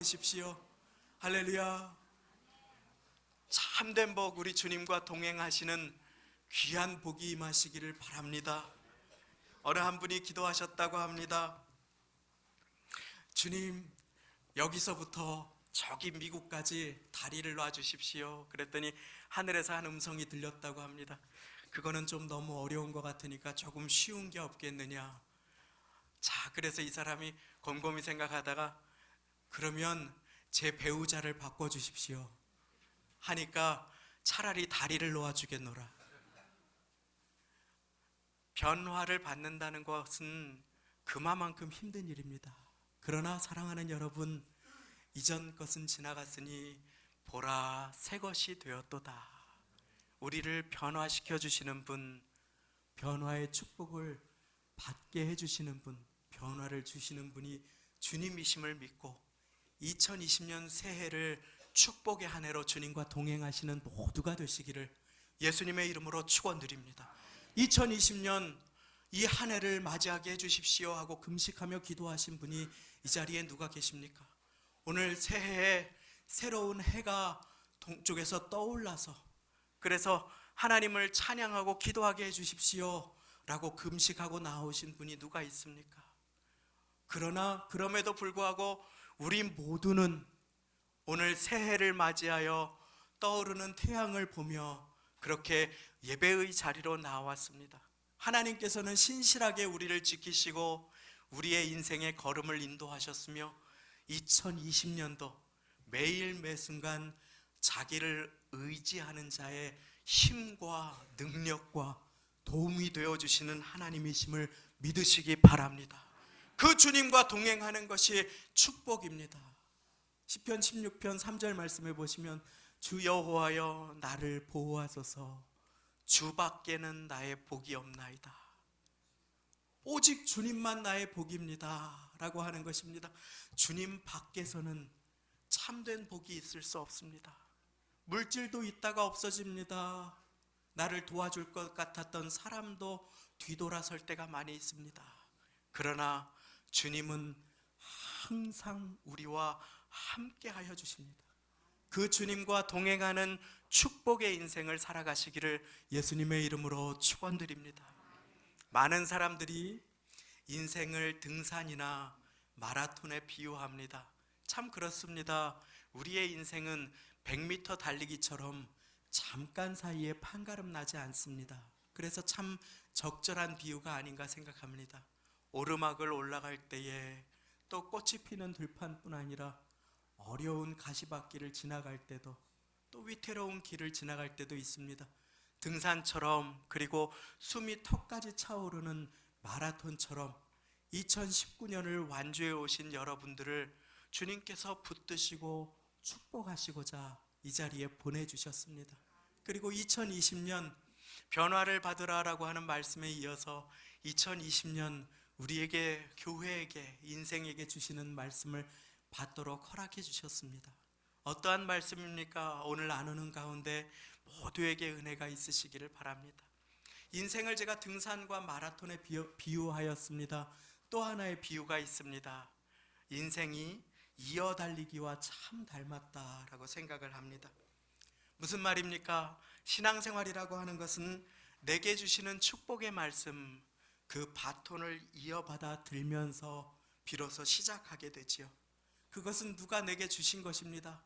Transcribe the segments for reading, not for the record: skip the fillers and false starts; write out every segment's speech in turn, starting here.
보십시오. 할렐루야. 참된 복, 우리 주님과 동행하시는 귀한 복이 임하시기를 바랍니다. 어느 한 분이 기도하셨다고 합니다. 주님, 여기서부터 저기 미국까지 다리를 놔주십시오. 그랬더니 하늘에서 한 음성이 들렸다고 합니다. 그거는 좀 너무 어려운 것 같으니까 조금 쉬운 게 없겠느냐. 자, 그래서 이 사람이 곰곰이 생각하다가 그러면 제 배우자를 바꿔주십시오 하니까 차라리 다리를 놓아주겠노라. 변화를 받는다는 것은 그만큼 힘든 일입니다. 그러나 사랑하는 여러분, 이전 것은 지나갔으니 보라 새 것이 되었도다. 우리를 변화시켜 주시는 분, 변화의 축복을 받게 해주시는 분, 변화를 주시는 분이 주님이심을 믿고 2020년 새해를 축복의 한 해로 주님과 동행하시는 모두가 되시기를 예수님의 이름으로 축원드립니다. 2020년 이 한 해를 맞이하게 해주십시오 하고 금식하며 기도하신 분이 이 자리에 누가 계십니까? 오늘 새해에 새로운 해가 동쪽에서 떠올라서 그래서 하나님을 찬양하고 기도하게 해주십시오 라고 금식하고 나오신 분이 누가 있습니까? 그러나 그럼에도 불구하고 우리 모두는 오늘 새해를 맞이하여 떠오르는 태양을 보며 그렇게 예배의 자리로 나왔습니다. 하나님께서는 신실하게 우리를 지키시고 우리의 인생의 걸음을 인도하셨으며 2020년도 매일 매순간 자기를 의지하는 자의 힘과 능력과 도움이 되어주시는 하나님이심을 믿으시기 바랍니다. 그 주님과 동행하는 것이 축복입니다. 시편 16편 3절 말씀에 보시면 주 여호와여 나를 보호하소서 주밖에는 나의 복이 없나이다. 오직 주님만 나의 복입니다 라고 하는 것입니다. 주님 밖에서는 참된 복이 있을 수 없습니다. 물질도 있다가 없어집니다. 나를 도와줄 것 같았던 사람도 뒤돌아설 때가 많이 있습니다. 그러나 주님은 항상 우리와 함께 하여 주십니다. 그 주님과 동행하는 축복의 인생을 살아가시기를 예수님의 이름으로 축원드립니다. 많은 사람들이 인생을 등산이나 마라톤에 비유합니다. 참 그렇습니다. 우리의 인생은 100m 달리기처럼 잠깐 사이에 판가름 나지 않습니다. 그래서 참 적절한 비유가 아닌가 생각합니다. 오르막을 올라갈 때에 또 꽃이 피는 들판뿐 아니라 어려운 가시밭길을 지나갈 때도 또 위태로운 길을 지나갈 때도 있습니다. 등산처럼 그리고 숨이 턱까지 차오르는 마라톤처럼 2019년을 완주해 오신 여러분들을 주님께서 붙드시고 축복하시고자 이 자리에 보내주셨습니다. 그리고 2020년 변화를 받으라라고 하는 말씀에 이어서 2020년 우리에게, 교회에게, 인생에게 주시는 말씀을 받도록 허락해 주셨습니다. 어떠한 말씀입니까? 오늘 나누는 가운데 모두에게 은혜가 있으시기를 바랍니다. 인생을 제가 등산과 마라톤에 비유하였습니다. 또 하나의 비유가 있습니다. 인생이 이어 달리기와 참 닮았다라고 생각을 합니다. 무슨 말입니까? 신앙생활이라고 하는 것은 내게 주시는 축복의 말씀, 그 바톤을 이어받아 들면서 비로소 시작하게 되지요. 그것은 누가 내게 주신 것입니다.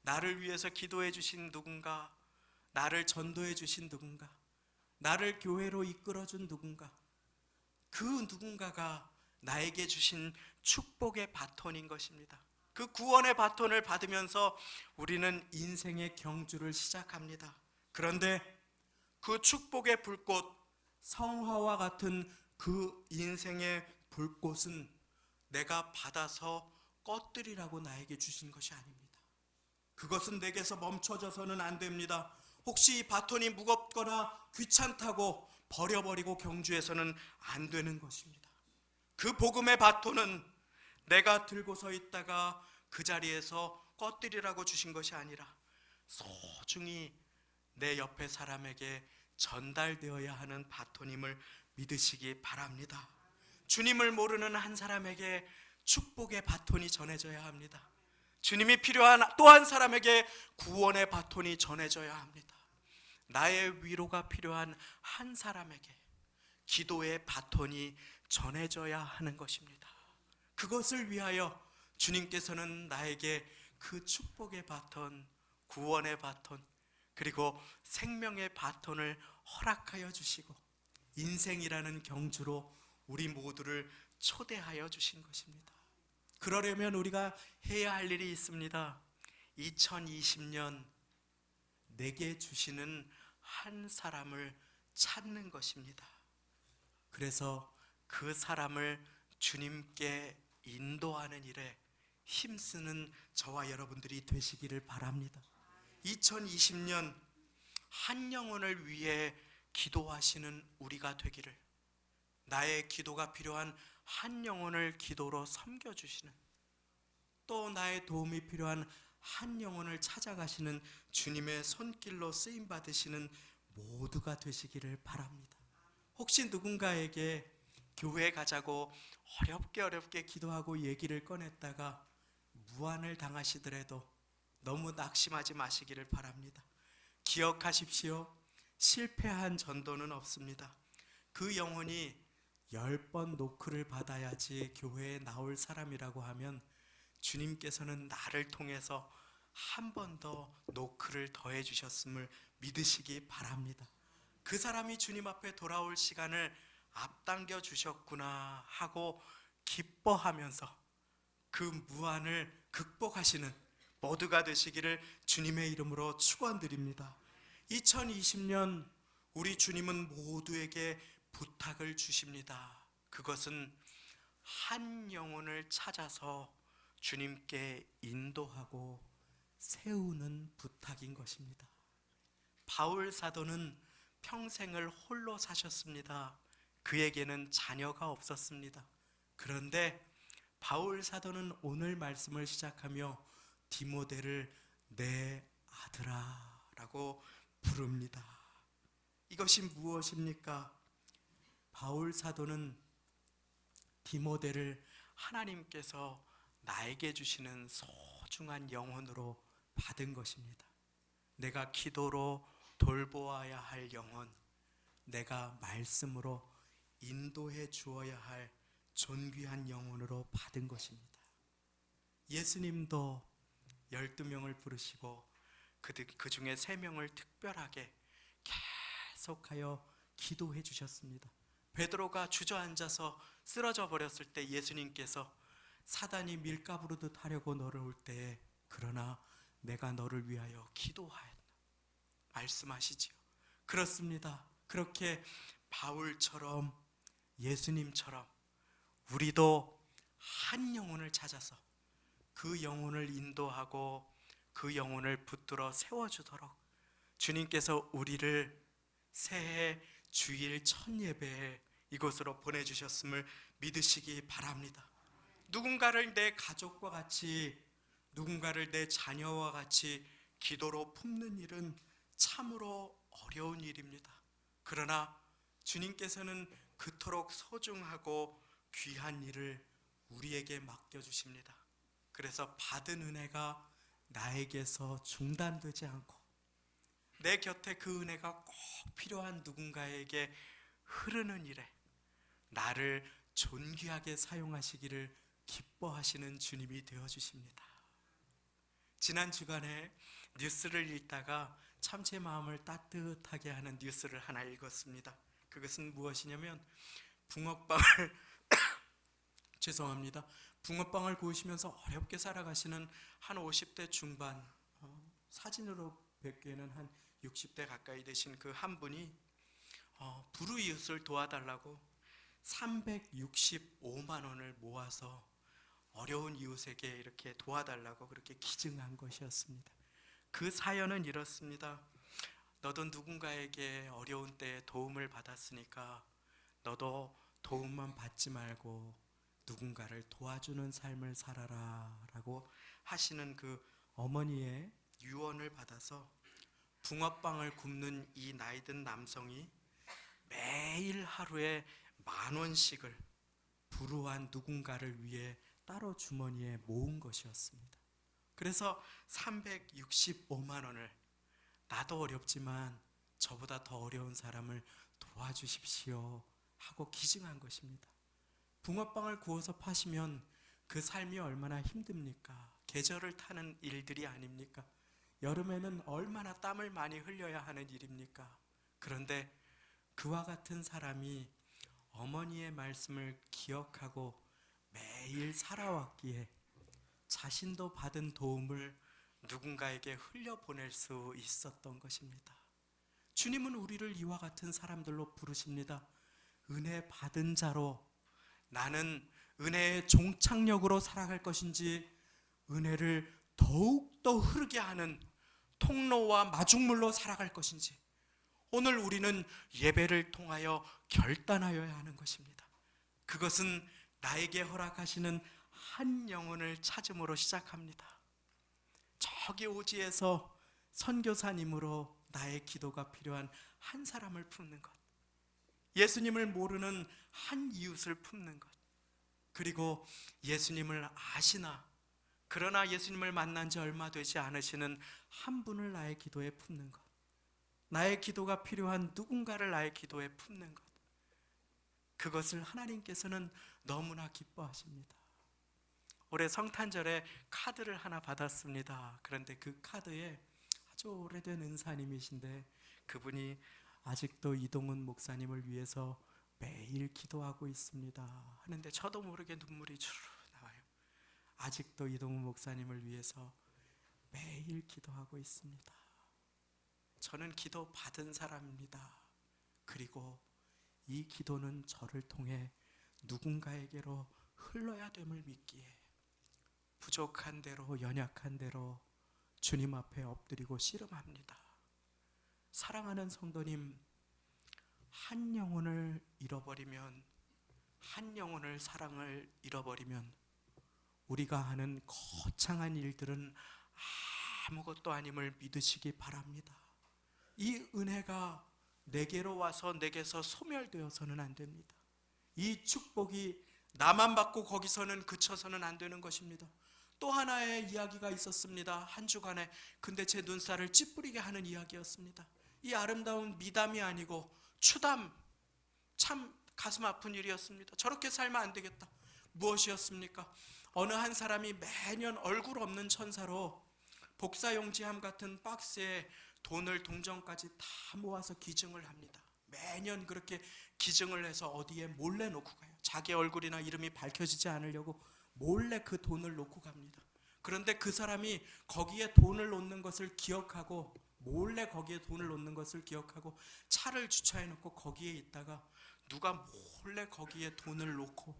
나를 위해서 기도해 주신 누군가, 나를 전도해 주신 누군가, 나를 교회로 이끌어 준 누군가, 그 누군가가 나에게 주신 축복의 바톤인 것입니다. 그 구원의 바톤을 받으면서 우리는 인생의 경주를 시작합니다. 그런데 그 축복의 불꽃, 성화와 같은 그 인생의 불꽃은 내가 받아서 꺼뜨리라고 나에게 주신 것이 아닙니다. 그것은 내게서 멈춰져서는 안 됩니다. 혹시 이 바톤이 무겁거나 귀찮다고 버려버리고 경주해서는 안 되는 것입니다. 그 복음의 바톤은 내가 들고 서 있다가 그 자리에서 꺼뜨리라고 주신 것이 아니라 소중히 내 옆에 사람에게 전달되어야 하는 바톤임을 믿으시기 바랍니다. 주님을 모르는 한 사람에게 축복의 바톤이 전해져야 합니다. 주님이 필요한 또 한 사람에게 구원의 바톤이 전해져야 합니다. 나의 위로가 필요한 한 사람에게 기도의 바톤이 전해져야 하는 것입니다. 그것을 위하여 주님께서는 나에게 그 축복의 바톤, 구원의 바톤, 그리고 생명의 바톤을 허락하여 주시고 인생이라는 경주로 우리 모두를 초대하여 주신 것입니다. 그러려면 우리가 해야 할 일이 있습니다. 2020년 내게 주시는 한 사람을 찾는 것입니다. 그래서 그 사람을 주님께 인도하는 일에 힘쓰는 저와 여러분들이 되시기를 바랍니다. 2020년 한 영혼을 위해 기도하시는 우리가 되기를, 나의 기도가 필요한 한 영혼을 기도로 섬겨주시는, 또 나의 도움이 필요한 한 영혼을 찾아가시는 주님의 손길로 쓰임받으시는 모두가 되시기를 바랍니다. 혹시 누군가에게 교회 가자고 어렵게 기도하고 얘기를 꺼냈다가 무안을 당하시더라도 너무 낙심하지 마시기를 바랍니다. 기억하십시오. 실패한 전도는 없습니다. 그 영혼이 10번 노크를 받아야지 교회에 나올 사람이라고 하면 주님께서는 나를 통해서 한 번 더 노크를 더해 주셨음을 믿으시기 바랍니다. 그 사람이 주님 앞에 돌아올 시간을 앞당겨 주셨구나 하고 기뻐하면서 그 무한을 극복하시는 모두가 되시기를 주님의 이름으로 축원드립니다. 2020년 우리 주님은 모두에게 부탁을 주십니다. 그것은 한 영혼을 찾아서 주님께 인도하고 세우는 부탁인 것입니다. 바울 사도는 평생을 홀로 사셨습니다. 그에게는 자녀가 없었습니다. 그런데 바울 사도는 오늘 말씀을 시작하며 디모데를 내 아들아 라고 부릅니다. 이것이 무엇입니까? 바울 사도는 디모데를 하나님께서 나에게 주시는 소중한 영혼으로 받은 것입니다. 내가 기도로 돌보아야 할 영혼, 내가 말씀으로 인도해 주어야 할 존귀한 영혼으로 받은 것입니다. 예수님도 12명을 부르시고 그 중에 3명을 특별하게 계속하여 기도해 주셨습니다. 베드로가 주저앉아서 쓰러져 버렸을 때 예수님께서 사단이 밀가부르듯 하려고 너를 올 때에 그러나 내가 너를 위하여 기도하였다 말씀하시지요. 그렇습니다. 그렇게 바울처럼 예수님처럼 우리도 한 영혼을 찾아서 그 영혼을 인도하고 그 영혼을 붙들어 세워주도록 주님께서 우리를 새해 주일 첫 예배에 이곳으로 보내주셨음을 믿으시기 바랍니다. 누군가를 내 가족과 같이, 누군가를 내 자녀와 같이 기도로 품는 일은 참으로 어려운 일입니다. 그러나 주님께서는 그토록 소중하고 귀한 일을 우리에게 맡겨주십니다. 그래서 받은 은혜가 나에게서 중단되지 않고 내 곁에 그 은혜가 꼭 필요한 누군가에게 흐르는 일에 나를 존귀하게 사용하시기를 기뻐하시는 주님이 되어주십니다. 지난 주간에 뉴스를 읽다가 참 제 마음을 따뜻하게 하는 뉴스를 하나 읽었습니다. 그것은 무엇이냐면 붕어빵을 죄송합니다. 붕어빵을 구우시면서 어렵게 살아가시는 한 50대 중반, 사진으로 뵙기에는 한 60대 가까이 되신 그 한 분이 불우이웃을 도와달라고 365만 원을 모아서 어려운 이웃에게 이렇게 도와달라고 그렇게 기증한 것이었습니다. 그 사연은 이렇습니다. 너도 누군가에게 어려운 때에 도움을 받았으니까 너도 도움만 받지 말고 누군가를 도와주는 삶을 살아라 라고 하시는 그 어머니의 유언을 받아서 붕어빵을 굽는 이 나이든 남성이 매일 하루에 10,000원씩을 불우한 누군가를 위해 따로 주머니에 모은 것이었습니다. 그래서 365만 원을 나도 어렵지만 저보다 더 어려운 사람을 도와주십시오 하고 기증한 것입니다. 붕어빵을 구워서 파시면 그 삶이 얼마나 힘듭니까? 계절을 타는 일들이 아닙니까? 여름에는 얼마나 땀을 많이 흘려야 하는 일입니까? 그런데 그와 같은 사람이 어머니의 말씀을 기억하고 매일 살아왔기에 자신도 받은 도움을 누군가에게 흘려보낼 수 있었던 것입니다. 주님은 우리를 이와 같은 사람들로 부르십니다. 은혜 받은 자로, 나는 은혜의 종착역으로 살아갈 것인지 은혜를 더욱더 흐르게 하는 통로와 마중물로 살아갈 것인지 오늘 우리는 예배를 통하여 결단하여야 하는 것입니다. 그것은 나에게 허락하시는 한 영혼을 찾음으로 시작합니다. 저기 오지에서 선교사님으로 나의 기도가 필요한 한 사람을 품는 것, 예수님을 모르는 한 이웃을 품는 것, 그리고 예수님을 아시나 그러나 예수님을 만난 지 얼마 되지 않으시는 한 분을 나의 기도에 품는 것, 나의 기도가 필요한 누군가를 나의 기도에 품는 것, 그것을 하나님께서는 너무나 기뻐하십니다. 올해 성탄절에 카드를 하나 받았습니다. 그런데 그 카드에 아주 오래된 은사님이신데 그분이 아직도 이동훈 목사님을 위해서 매일 기도하고 있습니다 하는데 저도 모르게 눈물이 주르르 나와요. 아직도 이동훈 목사님을 위해서 매일 기도하고 있습니다. 저는 기도 받은 사람입니다. 그리고 이 기도는 저를 통해 누군가에게로 흘러야 됨을 믿기에 부족한 대로 연약한 대로 주님 앞에 엎드리고 씨름합니다. 사랑하는 성도님, 한 영혼을 잃어버리면, 한 영혼을 사랑을 잃어버리면 우리가 하는 거창한 일들은 아무것도 아님을 믿으시기 바랍니다. 이 은혜가 내게로 와서 내게서 소멸되어서는 안 됩니다. 이 축복이 나만 받고 거기서는 그쳐서는 안 되는 것입니다. 또 하나의 이야기가 있었습니다. 한 주간에. 근데 제 눈살을 찌푸리게 하는 이야기였습니다. 이 아름다운 미담이 아니고 추담, 참 가슴 아픈 일이었습니다. 저렇게 살면 안 되겠다. 무엇이었습니까? 어느 한 사람이 매년 얼굴 없는 천사로 복사용지함 같은 박스에 돈을 동전까지 다 모아서 기증을 합니다. 매년 그렇게 기증을 해서 어디에 몰래 놓고 가요. 자기 얼굴이나 이름이 밝혀지지 않으려고 몰래 그 돈을 놓고 갑니다. 그런데 그 사람이 거기에 돈을 놓는 것을 기억하고, 몰래 거기에 돈을 놓는 것을 기억하고 차를 주차해 놓고 거기에 있다가 누가 몰래 거기에 돈을 놓고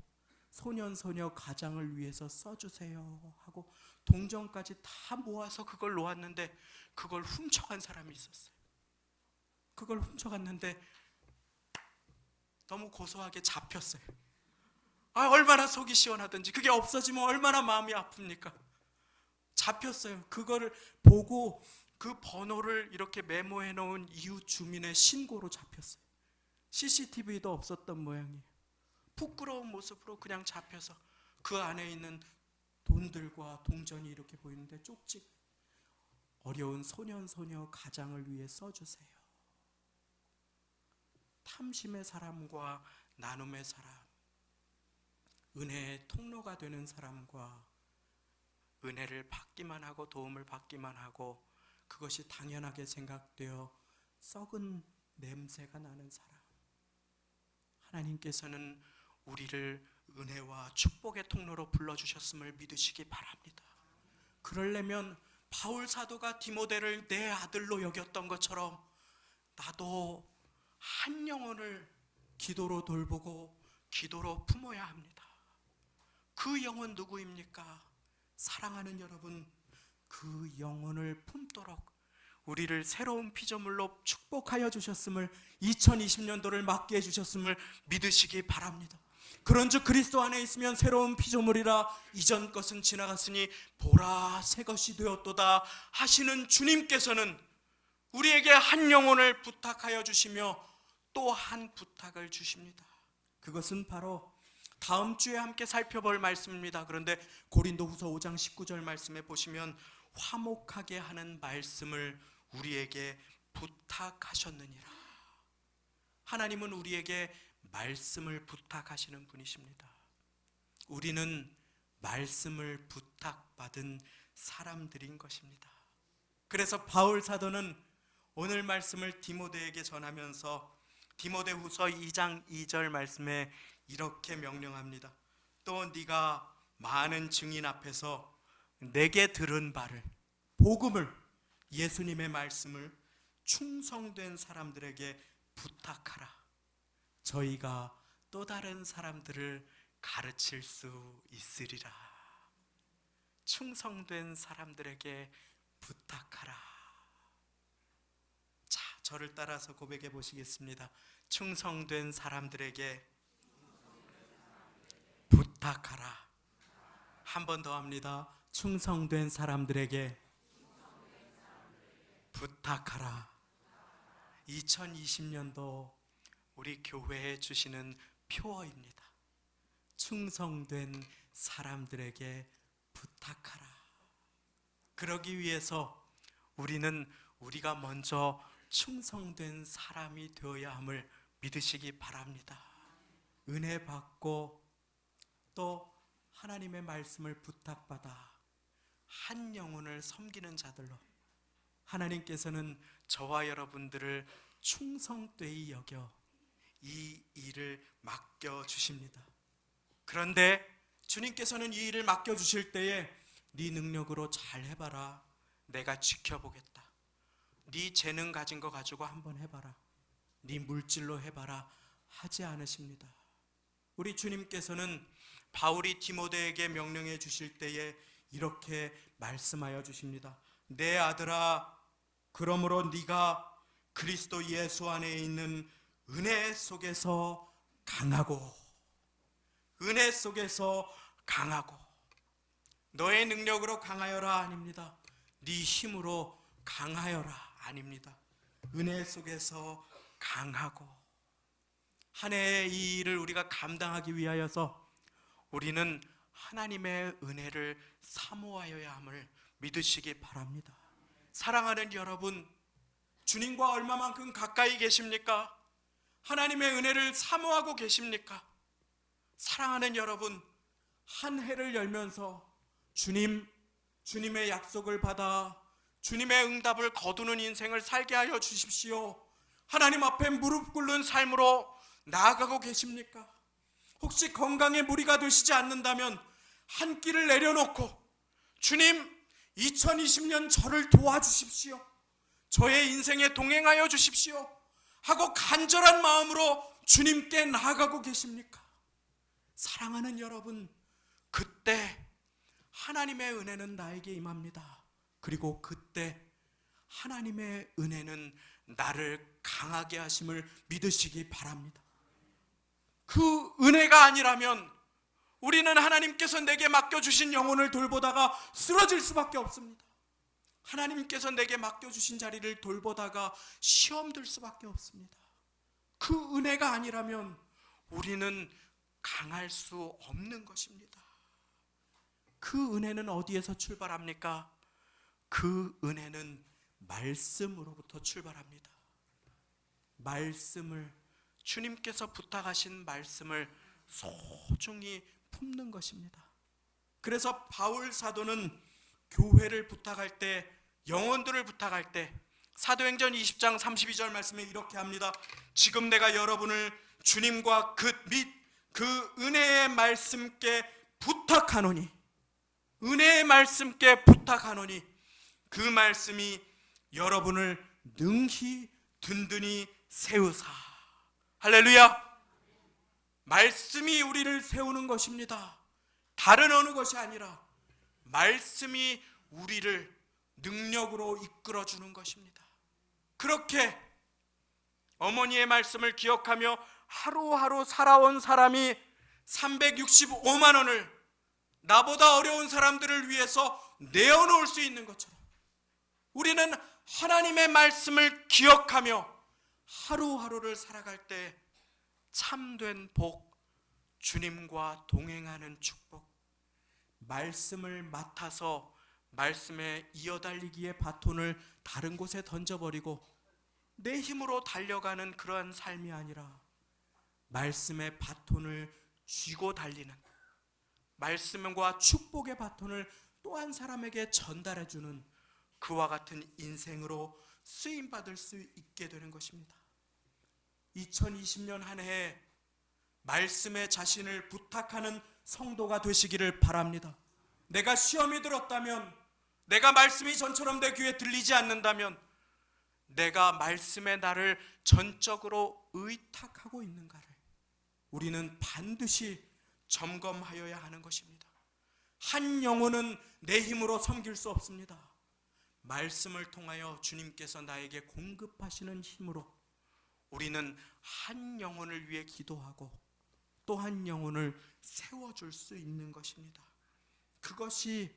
소년소녀 가장을 위해서 써주세요 하고 동전까지 다 모아서 그걸 놓았는데 그걸 훔쳐간 사람이 있었어요. 그걸 훔쳐갔는데 너무 고소하게 잡혔어요. 얼마나 속이 시원하든지. 그게 없어지면 얼마나 마음이 아픕니까? 잡혔어요. 그거를 보고 그 번호를 이렇게 메모해 놓은 이웃 주민의 신고로 잡혔어요. CCTV도 없었던 모양이에요. 부끄러운 모습으로 그냥 잡혀서 그 안에 있는 돈들과 동전이 이렇게 보이는데 쪽지, 어려운 소년소녀 가장을 위해 써주세요. 탐심의 사람과 나눔의 사람, 은혜의 통로가 되는 사람과 은혜를 받기만 하고 도움을 받기만 하고 그것이 당연하게 생각되어 썩은 냄새가 나는 사람, 하나님께서는 우리를 은혜와 축복의 통로로 불러주셨음을 믿으시기 바랍니다. 그러려면 바울 사도가 디모데를 내 아들로 여겼던 것처럼 나도 한 영혼을 기도로 돌보고 기도로 품어야 합니다. 그 영혼 누구입니까? 사랑하는 여러분, 그 영혼을 품도록 우리를 새로운 피조물로 축복하여 주셨음을, 2020년도를 맞게 해주셨음을 믿으시기 바랍니다. 그런즉 그리스도 안에 있으면 새로운 피조물이라, 이전 것은 지나갔으니 보라 새 것이 되었도다 하시는 주님께서는 우리에게 한 영혼을 부탁하여 주시며 또 한 부탁을 주십니다. 그것은 바로 다음 주에 함께 살펴볼 말씀입니다. 그런데 고린도후서 5장 19절 말씀에 보시면 화목하게 하는 말씀을 우리에게 부탁하셨느니라. 하나님은 우리에게 말씀을 부탁하시는 분이십니다. 우리는 말씀을 부탁받은 사람들인 것입니다. 그래서 바울 사도는 오늘 말씀을 디모데에게 전하면서 디모데후서 2장 2절 말씀에 이렇게 명령합니다. 또 네가 많은 증인 앞에서 내게 들은 바를, 복음을, 예수님의 말씀을 충성된 사람들에게 부탁하라. 저희가 또 다른 사람들을 가르칠 수 있으리라. 충성된 사람들에게 부탁하라. 자, 저를 따라서 고백해 보시겠습니다. 충성된 사람들에게 부탁하라. 한 번 더 합니다. 충성된 사람들에게 부탁하라. 2020년도 우리 교회에 주시는 표어입니다. 충성된 사람들에게 부탁하라. 그러기 위해서 우리는 우리가 먼저 충성된 사람이 되어야 함을 믿으시기 바랍니다. 은혜 받고 또 하나님의 말씀을 부탁받아 한 영혼을 섬기는 자들로 하나님께서는 저와 여러분들을 충성되이 여겨 이 일을 맡겨주십니다. 그런데 주님께서는 이 일을 맡겨주실 때에 네 능력으로 잘 해봐라, 내가 지켜보겠다, 네 재능 가진 거 가지고 한번 해봐라, 네 물질로 해봐라 하지 않으십니다. 우리 주님께서는 바울이 디모데에게 명령해 주실 때에 이렇게 말씀하여 주십니다. 내 아들아, 그러므로 네가 그리스도 예수 안에 있는 은혜 속에서 강하고, 은혜 속에서 강하고, 너의 능력으로 강하여라 아닙니다. 네 힘으로 강하여라 아닙니다. 은혜 속에서 강하고, 한 해의 이 일을 우리가 감당하기 위하여서 우리는 하나님의 은혜를 사모하여야 함을 믿으시기 바랍니다. 사랑하는 여러분, 주님과 얼마만큼 가까이 계십니까? 하나님의 은혜를 사모하고 계십니까? 사랑하는 여러분, 한 해를 열면서 주님의 약속을 받아 주님의 응답을 거두는 인생을 살게 하여 주십시오. 하나님 앞에 무릎 꿇는 삶으로 나아가고 계십니까? 혹시 건강에 무리가 되시지 않는다면 한 끼를 내려놓고 주님, 2020년 저를 도와주십시오, 저의 인생에 동행하여 주십시오 하고 간절한 마음으로 주님께 나아가고 계십니까? 사랑하는 여러분, 그때 하나님의 은혜는 나에게 임합니다. 그리고 그때 하나님의 은혜는 나를 강하게 하심을 믿으시기 바랍니다. 그 은혜가 아니라면 우리는 하나님께서 내게 맡겨주신 영혼을 돌보다가 쓰러질 수밖에 없습니다. 하나님께서 내게 맡겨주신 자리를 돌보다가 시험 들 수밖에 없습니다. 그 은혜가 아니라면 우리는 강할 수 없는 것입니다. 그 은혜는 어디에서 출발합니까? 그 은혜는 말씀으로부터 출발합니다. 말씀을, 주님께서 부탁하신 말씀을 소중히 품는 것입니다. 그래서 바울 사도는 교회를 부탁할 때, 영혼들을 부탁할 때 사도행전 20장 32절 말씀에 이렇게 합니다. 지금 내가 여러분을 주님과 그 은혜의 말씀께 부탁하노니, 은혜의 말씀께 부탁하노니 그 말씀이 여러분을 능히 든든히 세우사. 할렐루야. 말씀이 우리를 세우는 것입니다. 다른 어느 것이 아니라 말씀이 우리를 능력으로 이끌어주는 것입니다. 그렇게 어머니의 말씀을 기억하며 하루하루 살아온 사람이 365만 원을 나보다 어려운 사람들을 위해서 내어놓을 수 있는 것처럼 우리는 하나님의 말씀을 기억하며 하루하루를 살아갈 때 참된 복, 주님과 동행하는 축복, 말씀을 맡아서 말씀에 이어달리기에 바톤을 다른 곳에 던져버리고 내 힘으로 달려가는 그러한 삶이 아니라 말씀의 바톤을 쥐고 달리는, 말씀과 축복의 바톤을 또 한 사람에게 전달해주는 그와 같은 인생으로 쓰임받을 수 있게 되는 것입니다. 2020년 한 해에 말씀에 자신을 부탁하는 성도가 되시기를 바랍니다. 내가 시험이 들었다면, 내가 말씀이 전처럼 내 귀에 들리지 않는다면 내가 말씀에 나를 전적으로 의탁하고 있는가를 우리는 반드시 점검하여야 하는 것입니다. 한 영혼은 내 힘으로 섬길 수 없습니다. 말씀을 통하여 주님께서 나에게 공급하시는 힘으로 우리는 한 영혼을 위해 기도하고 또 한 영혼을 세워줄 수 있는 것입니다. 그것이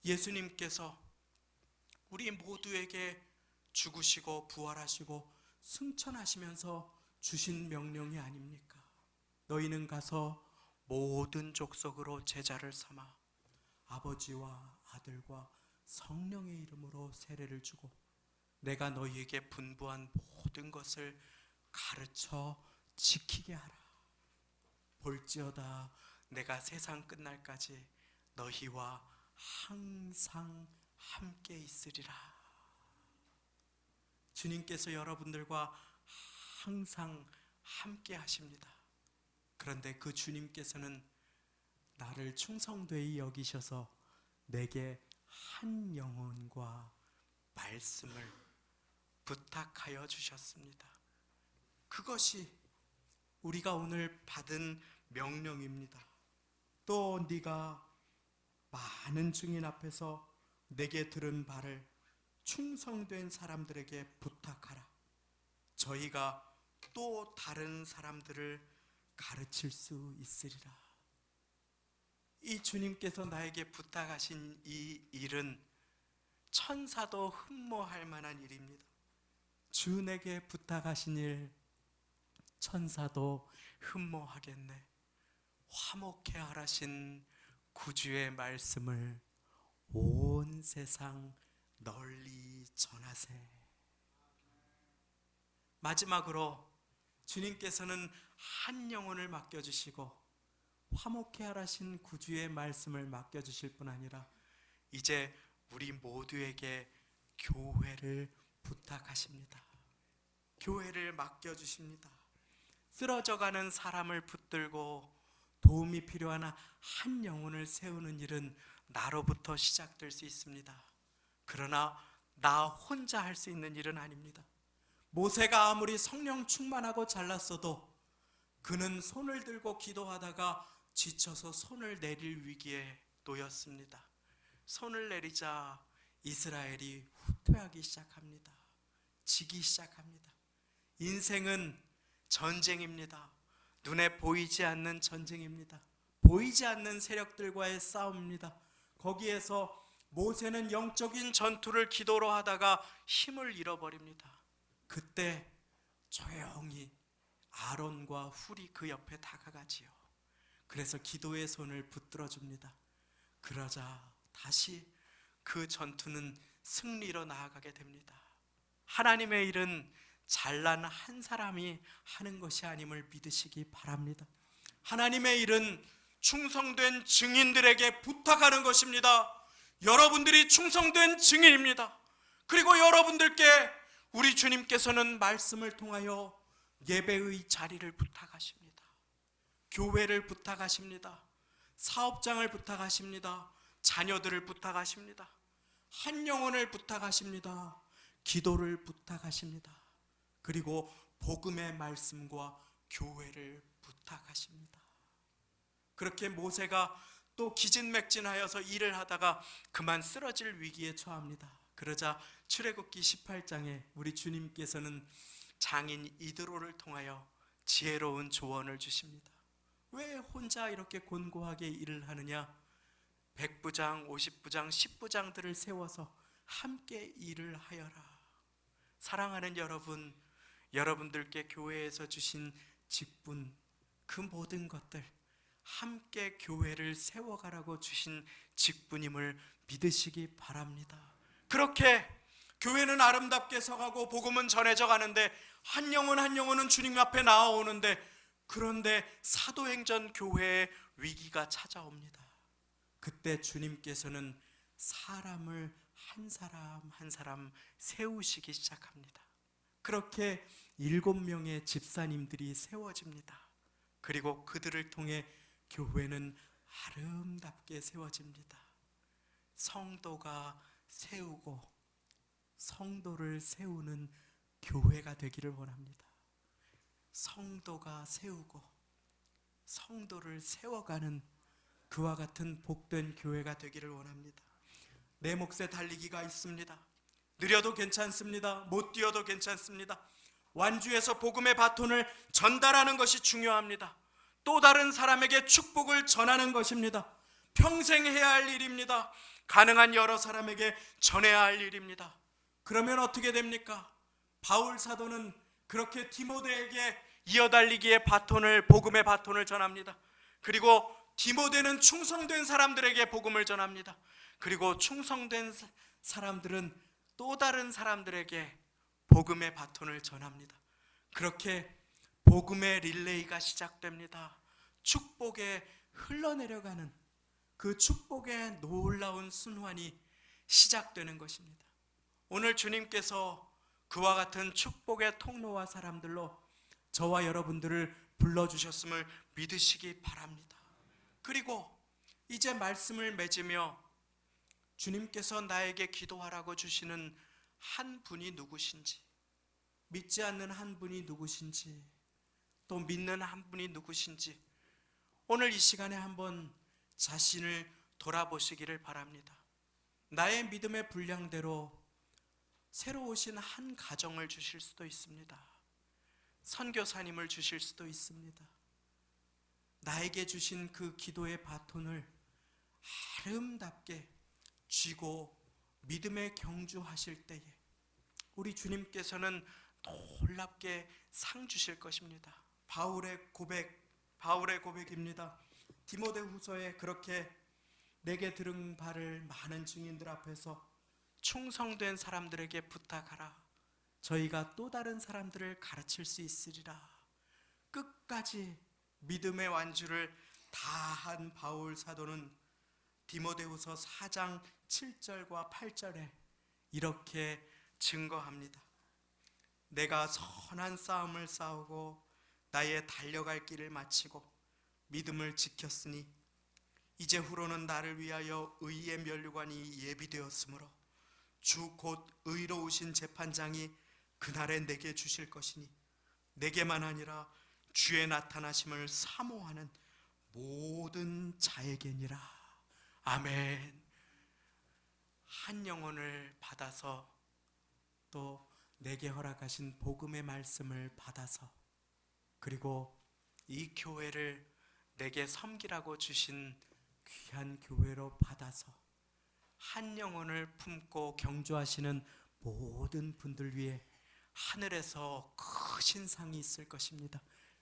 예수님께서 우리 모두에게 죽으시고 부활하시고 승천하시면서 주신 명령이 아닙니까? 너희는 가서 모든 족속으로 제자를 삼아 아버지와 아들과 성령의 이름으로 세례를 주고 내가 너희에게 분부한 모든 것을 가르쳐 지키게 하라. 볼지어다 내가 세상 끝날까지 너희와 항상 함께 있으리라. 주님께서 여러분들과 항상 함께 하십니다. 그런데 그 주님께서는 나를 충성되이 여기셔서 내게 한 영혼과 말씀을 부탁하여 주셨습니다. 그것이 우리가 오늘 받은 명령입니다. 또 네가 많은 증인 앞에서 내게 들은 바를 충성된 사람들에게 부탁하라. 저희가 또 다른 사람들을 가르칠 수 있으리라. 이 주님께서 나에게 부탁하신 이 일은 천사도 흠모할 만한 일입니다. 주 내게 부탁하신 일 천사도 흠모하겠네. 화목해 하라신 구주의 말씀을 온 세상 널리 전하세. 마지막으로 주님께서는 한 영혼을 맡겨주시고 화목해 하라신 구주의 말씀을 맡겨주실 뿐 아니라 이제 우리 모두에게 교회를 부탁하십니다. 교회를 맡겨주십니다. 쓰러져가는 사람을 붙들고 도움이 필요한 한 영혼을 세우는 일은 나로부터 시작될 수 있습니다. 그러나 나 혼자 할 수 있는 일은 아닙니다. 모세가 아무리 성령 충만하고 잘났어도 그는 손을 들고 기도하다가 지쳐서 손을 내릴 위기에 놓였습니다. 손을 내리자 이스라엘이 후퇴하기 시작합니다. 지기 시작합니다. 인생은 전쟁입니다. 눈에 보이지 않는 전쟁입니다. 보이지 않는 세력들과의 싸움입니다. 거기에서 모세는 영적인 전투를 기도로 하다가 힘을 잃어버립니다. 그때 조용히 아론과 훌이 그 옆에 다가가지요. 그래서 기도의 손을 붙들어 줍니다. 그러자 다시 그 전투는 승리로 나아가게 됩니다. 하나님의 일은 잘난 한 사람이 하는 것이 아님을 믿으시기 바랍니다. 하나님의 일은 충성된 증인들에게 부탁하는 것입니다. 여러분들이 충성된 증인입니다. 그리고 여러분들께 우리 주님께서는 말씀을 통하여 예배의 자리를 부탁하십니다. 교회를 부탁하십니다. 사업장을 부탁하십니다. 자녀들을 부탁하십니다. 한 영혼을 부탁하십니다. 기도를 부탁하십니다. 그리고 복음의 말씀과 교회를 부탁하십니다. 그렇게 모세가 또 기진맥진하여서 일을 하다가 그만 쓰러질 위기에 처합니다. 그러자 출애굽기 18장에 우리 주님께서는 장인 이드로를 통하여 지혜로운 조언을 주십니다. 왜 혼자 이렇게 곤고하게 일을 하느냐? 100부장, 50부장, 10부장들을 세워서 함께 일을 하여라. 사랑하는 여러분, 여러분들께 교회에서 주신 직분, 그 모든 것들 함께 교회를 세워가라고 주신 직분임을 믿으시기 바랍니다. 그렇게 교회는 아름답게 서가고 복음은 전해져 가는데 한 영혼 한 영혼은 주님 앞에 나아오는데, 그런데 사도행전 교회에 위기가 찾아옵니다. 그때 주님께서는 사람을 한 사람 한 사람 세우시기 시작합니다. 그렇게 7명의 집사님들이 세워집니다. 그리고 그들을 통해 교회는 아름답게 세워집니다. 성도가 세우고 성도를 세우는 교회가 되기를 원합니다. 성도가 세우고 성도를 세워가는 그와 같은 복된 교회가 되기를 원합니다. 내 몫에 달리기가 있습니다. 느려도 괜찮습니다. 못 뛰어도 괜찮습니다. 완주해서 복음의 바톤을 전달하는 것이 중요합니다. 또 다른 사람에게 축복을 전하는 것입니다. 평생 해야 할 일입니다. 가능한 여러 사람에게 전해야 할 일입니다. 그러면 어떻게 됩니까? 바울 사도는 그렇게 디모데에게 이어달리기의 바톤을, 복음의 바톤을 전합니다. 그리고 디모데는 충성된 사람들에게 복음을 전합니다. 그리고 충성된 사람들은 또 다른 사람들에게 복음의 바톤을 전합니다. 그렇게 복음의 릴레이가 시작됩니다. 축복에 흘러내려가는 그 축복의 놀라운 순환이 시작되는 것입니다. 오늘 주님께서 그와 같은 축복의 통로와 사람들로 저와 여러분들을 불러주셨음을 믿으시기 바랍니다. 그리고 이제 말씀을 맺으며 주님께서 나에게 기도하라고 주시는 한 분이 누구신지, 믿지 않는 한 분이 누구신지, 또 믿는 한 분이 누구신지 오늘 이 시간에 한번 자신을 돌아보시기를 바랍니다. 나의 믿음의 분량대로 새로 오신 한 가정을 주실 수도 있습니다. 선교사님을 주실 수도 있습니다. 나에게 주신 그 기도의 바톤을 아름답게 쥐고 믿음에 경주하실 때에 우리 주님께서는 놀랍게 상 주실 것입니다. 바울의 고백입니다. 디모데후서에 그렇게 내게 들은 바를 많은 증인들 앞에서 충성된 사람들에게 부탁하라. 저희가 또 다른 사람들을 가르칠 수 있으리라. 끝까지 믿음의 완주를 다한 바울 사도는 디모데후서 4장 7절과 8절에 이렇게 증거합니다. 내가 선한 싸움을 싸우고 나의 달려갈 길을 마치고 믿음을 지켰으니 이제 후로는 나를 위하여 의의 면류관이 예비되었으므로 주 곧 의로우신 재판장이 그날에 내게 주실 것이니 내게만 아니라 주의 나타나심을 사모하는 모든 자에게니라. 아멘. 한 영혼을 받아서 또 내게 허락하신 복음의 말씀을 받아서 그리고 이 교회를 내게 섬기라고 주신 귀한 교회로 받아서 한 영혼을 품고 경주하시는 모든 분들 위해 하늘에서 크신 상이 있을 것입니다.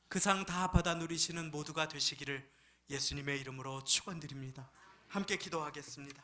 그 상 다 받아 누리시는 모두가 되시기를 예수님의 이름으로 축원드립니다. 함께 기도하겠습니다.